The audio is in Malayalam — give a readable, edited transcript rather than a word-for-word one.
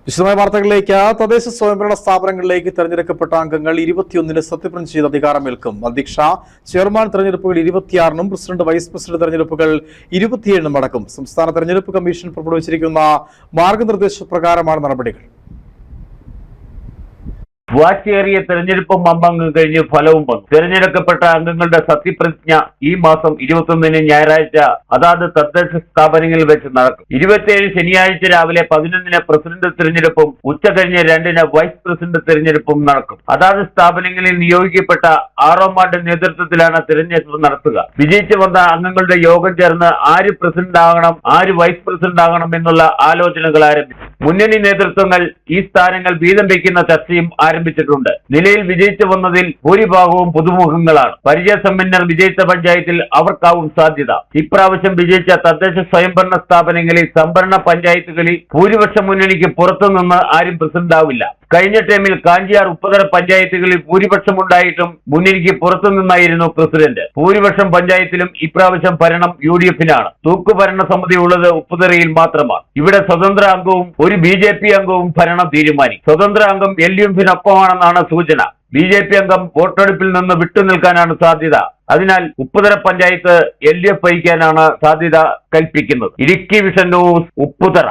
വിശദമായ വാർത്തകളിലേക്ക്. തദ്ദേശ സ്വയംഭരണ സ്ഥാപനങ്ങളിലേക്ക് തെരഞ്ഞെടുക്കപ്പെട്ട അംഗങ്ങൾ 21-ന് സത്യപ്രതിജ്ഞ ചെയ്ത് അധികാരമേൽക്കും. അധ്യക്ഷ, ചെയർമാൻ തെരഞ്ഞെടുപ്പുകൾ 26-നും പ്രസിഡന്റ്, വൈസ് പ്രസിഡന്റ് തെരഞ്ഞെടുപ്പുകൾ 27-നും നടക്കും. സംസ്ഥാന തെരഞ്ഞെടുപ്പ് കമ്മീഷൻ പുറപ്പെടുവിച്ചിരിക്കുന്ന മാർഗനിർദ്ദേശപ്രകാരമാണ് നടപടികൾ. വാശിയേറിയ തെരഞ്ഞെടുപ്പും അമ്പങ്ങും കഴിഞ്ഞ് ഫലവും വന്നു. തെരഞ്ഞെടുക്കപ്പെട്ട അംഗങ്ങളുടെ സത്യപ്രതിജ്ഞ ഈ മാസം 21-ന് ഞായറാഴ്ച അതാത് തദ്ദേശ സ്ഥാപനങ്ങളിൽ വെച്ച് നടക്കും. 27 ശനിയാഴ്ച രാവിലെ 11-ന് പ്രസിഡന്റ് തെരഞ്ഞെടുപ്പും ഉച്ചകഴിഞ്ഞ് 2-ന് വൈസ് പ്രസിഡന്റ് തെരഞ്ഞെടുപ്പും നടക്കും. അതാത് സ്ഥാപനങ്ങളിൽ നിയോഗിക്കപ്പെട്ട ആർഒമാരുടെ നേതൃത്വത്തിലാണ് തെരഞ്ഞെടുപ്പ് നടത്തുക. വിജയിച്ചു വന്ന അംഗങ്ങളുടെ യോഗം ചേർന്ന് ആര് പ്രസിഡന്റ് ആകണം, ആര് വൈസ് പ്രസിഡന്റ് ആകണം എന്നുള്ള ആലോചനകൾ ആരംഭിച്ചു. മുന്നണി നേതൃത്വങ്ങൾ ഈ സ്ഥാനങ്ങൾ വീതം വയ്ക്കുന്ന ചർച്ചയും ആരംഭിച്ചിട്ടുണ്ട്. നിലയിൽ വിജയിച്ചു വന്നതിൽ ഭൂരിഭാഗവും പുതുമുഖങ്ങളാണ്. പരിചയസമ്പന്നർ വിജയിച്ച പഞ്ചായത്തിൽ അവർക്കാവും സാധ്യത. ഇപ്രാവശ്യം വിജയിച്ച തദ്ദേശ സ്വയംഭരണ സ്ഥാപനങ്ങളിൽ സംഭരണ പഞ്ചായത്തുകളിൽ ഭൂരിപക്ഷ മുന്നണിക്ക് പുറത്തുനിന്ന് ആരും പ്രസിഡന്റ് ആവില്ല. കഴിഞ്ഞ ടൈമിൽ കാഞ്ചിയാർ ഉപ്പുതറ പഞ്ചായത്തുകളിൽ ഭൂരിപക്ഷമുണ്ടായിട്ടും മുന്നണിക്ക് പുറത്തുനിന്നായിരുന്നു പ്രസിഡന്റ്. ഭൂരിപക്ഷം പഞ്ചായത്തിലും ഇപ്രാവശ്യം ഭരണം UDF-നാണ്. തൂക്കുഭരണ സമിതി ഉള്ളത് ഉപ്പുതറയിൽ മാത്രമാണ്. ഇവിടെ സ്വതന്ത്ര അംഗവും ഒരു BJP അംഗവും ഭരണം തീരുമാനിക്കും. സ്വതന്ത്ര അംഗം LDF-നൊപ്പമാണെന്നാണ് സൂചന. BJP അംഗം വോട്ടെടുപ്പിൽ നിന്ന് വിട്ടുനിൽക്കാനാണ് സാധ്യത. അതിനാൽ ഉപ്പുതറ പഞ്ചായത്ത് LDF വഹിക്കാനാണ് സാധ്യത കൽപ്പിക്കുന്നത്. Idukki vision news, Upputhara.